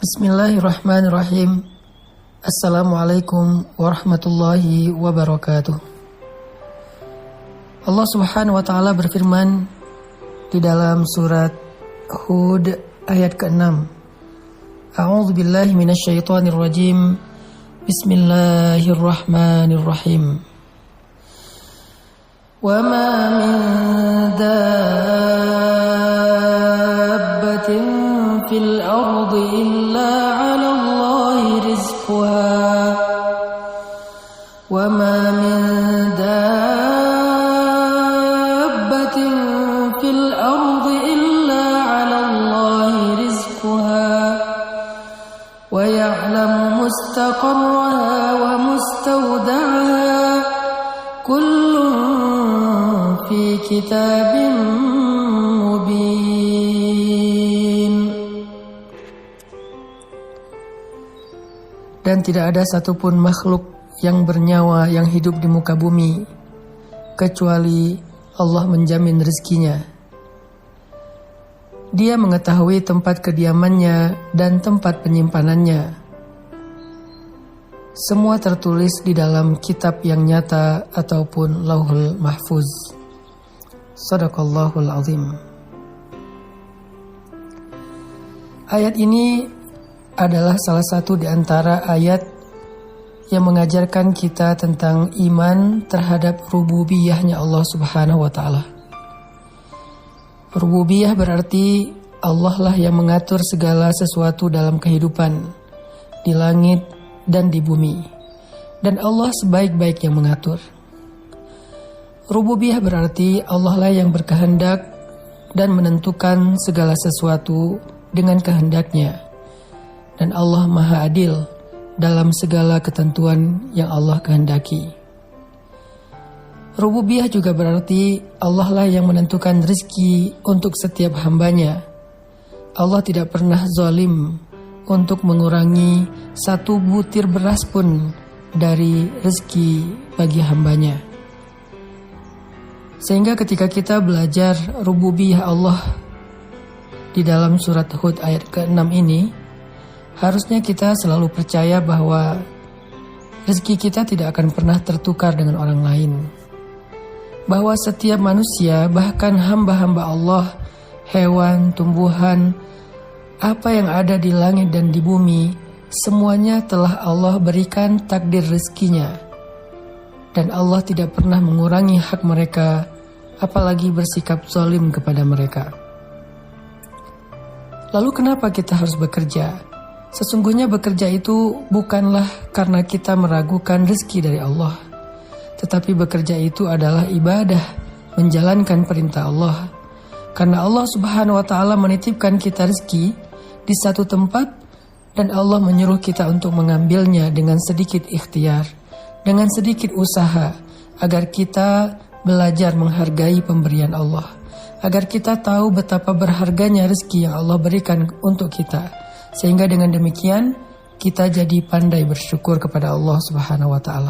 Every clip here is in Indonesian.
Bismillahirrahmanirrahim. Assalamualaikum warahmatullahi wabarakatuh. Allah Subhanahu wa taala berfirman di dalam surat Hud ayat ke-6. A'udzu billahi minasyaitonir rajim. Bismillahirrahmanirrahim. Wa ma min dabbatin fil ardi illa 'ala Allahi rizquha wa ma min dabbatin fil ardi illa 'ala Allahi rizquha wa ya'lamu mustaqarraha wa mustawda'aha kullun fi kitabin mubin. Dan tidak ada satupun makhluk yang bernyawa yang hidup di muka bumi kecuali Allah menjamin rezekinya. Dia mengetahui tempat kediamannya dan tempat penyimpanannya. Semua tertulis di dalam kitab yang nyata ataupun Lauhul Mahfuz. Shadaqallahul azim. Ayat ini adalah salah satu di antara ayat yang mengajarkan kita tentang iman terhadap rububiyahnya Allah Subhanahu wa taala. Rububiyah berarti Allah lah yang mengatur segala sesuatu dalam kehidupan di langit dan di bumi, dan Allah sebaik-baik yang mengatur. Rububiyah berarti Allah lah yang berkehendak dan menentukan segala sesuatu dengan kehendaknya. Dan Allah Maha Adil dalam segala ketentuan yang Allah kehendaki. Rububiyah juga berarti Allah lah yang menentukan rezeki untuk setiap hambanya. Allah tidak pernah zalim untuk mengurangi satu butir beras pun dari rezeki bagi hambanya. Sehingga ketika kita belajar rububiyah Allah di dalam surat Hud ayat ke-6 ini, harusnya kita selalu percaya bahwa rezeki kita tidak akan pernah tertukar dengan orang lain. Bahwa setiap manusia, bahkan hamba-hamba Allah, hewan, tumbuhan, apa yang ada di langit dan di bumi, semuanya telah Allah berikan takdir rezekinya. Dan Allah tidak pernah mengurangi hak mereka, apalagi bersikap zalim kepada mereka. Lalu kenapa kita harus bekerja? Sesungguhnya bekerja itu bukanlah karena kita meragukan rezeki dari Allah, tetapi bekerja itu adalah ibadah, menjalankan perintah Allah. Karena Allah Subhanahu wa taala menitipkan kita rezeki di satu tempat dan Allah menyuruh kita untuk mengambilnya dengan sedikit ikhtiar, dengan sedikit usaha, agar kita belajar menghargai pemberian Allah, agar kita tahu betapa berharganya rezeki yang Allah berikan untuk kita. Sehingga dengan demikian kita jadi pandai bersyukur kepada Allah Subhanahu wa taala.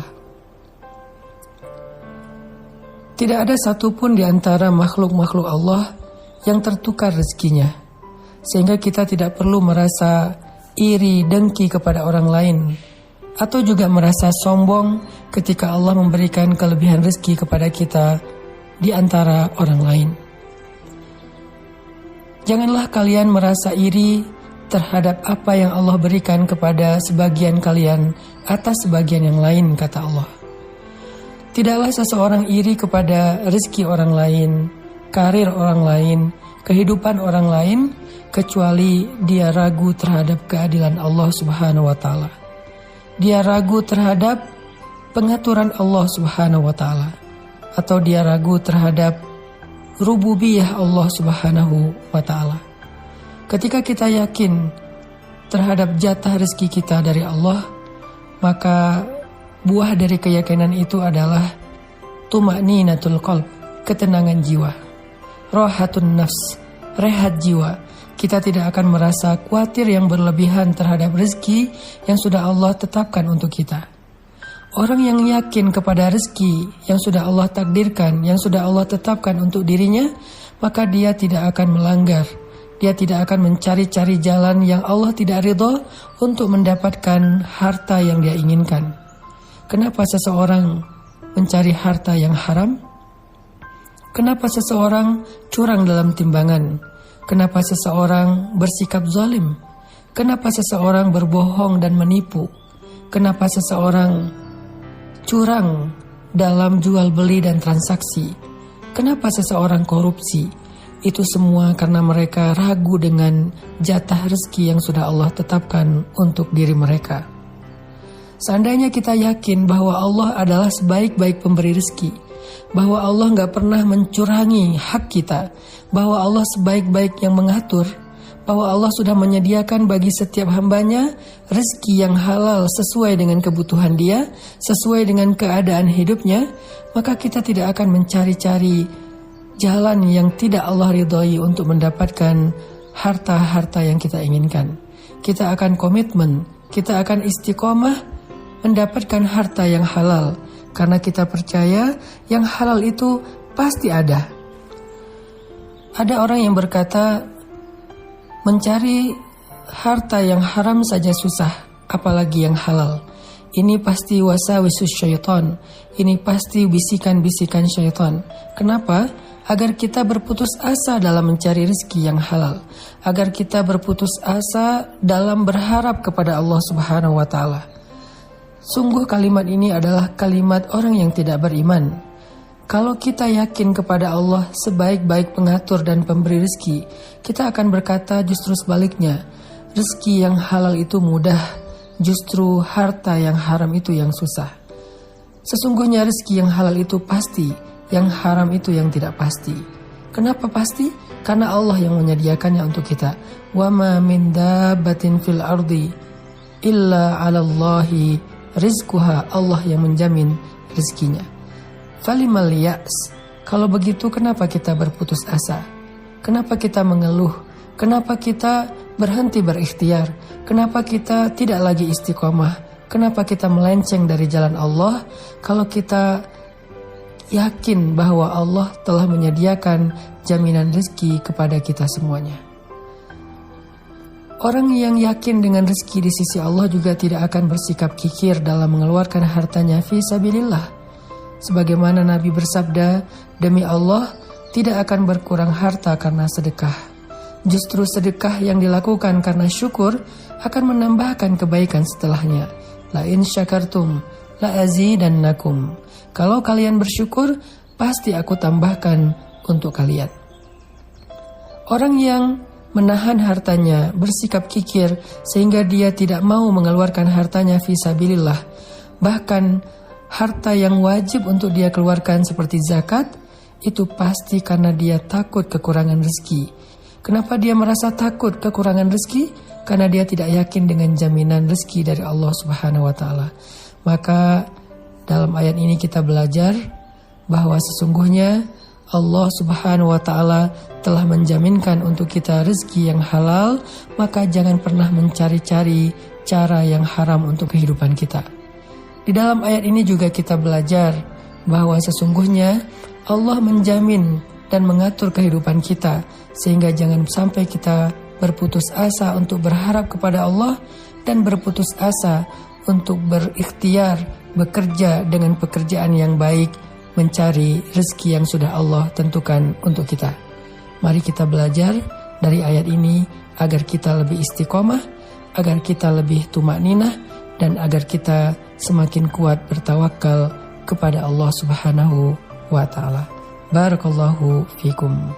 Tidak ada satupun di antara makhluk-makhluk Allah yang tertukar rezekinya. Sehingga kita tidak perlu merasa iri, dengki kepada orang lain, atau juga merasa sombong ketika Allah memberikan kelebihan rezeki kepada kita di antara orang lain. Janganlah kalian merasa iri terhadap apa yang Allah berikan kepada sebagian kalian atas sebagian yang lain, kata Allah. Tidaklah seseorang iri kepada rezeki orang lain, karir orang lain, kehidupan orang lain, kecuali dia ragu terhadap keadilan Allah Subhanahu wa taala. Dia ragu terhadap pengaturan Allah Subhanahu wa taala, atau dia ragu terhadap rububiyah Allah Subhanahu wa taala. Ketika kita yakin terhadap jatah rezeki kita dari Allah, maka buah dari keyakinan itu adalah tuma'ninatul qalb, ketenangan jiwa, rahatun nafs, rehat jiwa. Kita tidak akan merasa khawatir yang berlebihan terhadap rezeki yang sudah Allah tetapkan untuk kita. Orang yang yakin kepada rezeki yang sudah Allah takdirkan, yang sudah Allah tetapkan untuk dirinya, maka dia tidak akan melanggar Dia tidak akan mencari-cari jalan yang Allah tidak ridho untuk mendapatkan harta yang dia inginkan. Kenapa seseorang mencari harta yang haram? Kenapa seseorang curang dalam timbangan? Kenapa seseorang bersikap zalim? Kenapa seseorang berbohong dan menipu? Kenapa seseorang curang dalam jual beli dan transaksi? Kenapa seseorang korupsi? Itu semua karena mereka ragu dengan jatah rezeki yang sudah Allah tetapkan untuk diri mereka. Seandainya kita yakin bahwa Allah adalah sebaik-baik pemberi rezeki, bahwa Allah gak pernah mencurangi hak kita, bahwa Allah sebaik-baik yang mengatur, bahwa Allah sudah menyediakan bagi setiap hambanya rezeki yang halal sesuai dengan kebutuhan dia, sesuai dengan keadaan hidupnya, maka kita tidak akan mencari-cari jalan yang tidak Allah ridhoi untuk mendapatkan harta-harta yang kita inginkan. Kita akan komitmen, kita akan istiqomah mendapatkan harta yang halal, karena kita percaya yang halal itu pasti ada. Ada orang yang berkata, mencari harta yang haram saja susah, apalagi yang halal. Ini pasti wasawisus syaitan, ini pasti bisikan-bisikan syaitan. Kenapa? Agar kita berputus asa dalam mencari rezeki yang halal, agar kita berputus asa dalam berharap kepada Allah Subhanahu wa Ta'ala. Sungguh kalimat ini adalah kalimat orang yang tidak beriman. Kalau kita yakin kepada Allah sebaik-baik pengatur dan pemberi rezeki, kita akan berkata justru sebaliknya, rezeki yang halal itu mudah, justru harta yang haram itu yang susah. Sesungguhnya rezeki yang halal itu pasti, yang haram itu yang tidak pasti. Kenapa pasti? Karena Allah yang menyediakannya untuk kita. Wa ma min dabbatin fil ardi illa 'alallahi rizquha. Allah yang menjamin rezekinya. Falimal ya's. Kalau begitu kenapa kita berputus asa? Kenapa kita mengeluh? Kenapa kita berhenti berikhtiar? Kenapa kita tidak lagi istiqomah? Kenapa kita melenceng dari jalan Allah? Kalau kita yakin bahwa Allah telah menyediakan jaminan rezeki kepada kita semuanya. Orang yang yakin dengan rezeki di sisi Allah juga tidak akan bersikap kikir dalam mengeluarkan hartanya fi sabilillah. Sebagaimana Nabi bersabda, demi Allah tidak akan berkurang harta karena sedekah. Justru sedekah yang dilakukan karena syukur akan menambahkan kebaikan setelahnya. La in syakartum la azidannakum. Kalau kalian bersyukur, pasti aku tambahkan untuk kalian. Orang yang menahan hartanya, bersikap kikir sehingga dia tidak mau mengeluarkan hartanya fi sabilillah, bahkan harta yang wajib untuk dia keluarkan seperti zakat, itu pasti karena dia takut kekurangan rezeki. Kenapa dia merasa takut kekurangan rezeki? Karena dia tidak yakin dengan jaminan rezeki dari Allah Subhanahu wa Ta'ala. Maka dalam ayat ini kita belajar bahwa sesungguhnya Allah Subhanahu wa Ta'ala telah menjaminkan untuk kita rezeki yang halal, maka jangan pernah mencari-cari cara yang haram untuk kehidupan kita. Di dalam ayat ini juga kita belajar bahwa sesungguhnya Allah menjamin dan mengatur kehidupan kita, sehingga jangan sampai kita berputus asa untuk berharap kepada Allah dan berputus asa untuk berikhtiar, bekerja dengan pekerjaan yang baik, mencari rezeki yang sudah Allah tentukan untuk kita. Mari kita belajar dari ayat ini agar kita lebih istiqomah, agar kita lebih tumakninah, dan agar kita semakin kuat bertawakal kepada Allah Subhanahu wa Ta'ala. Barakallahu fikum.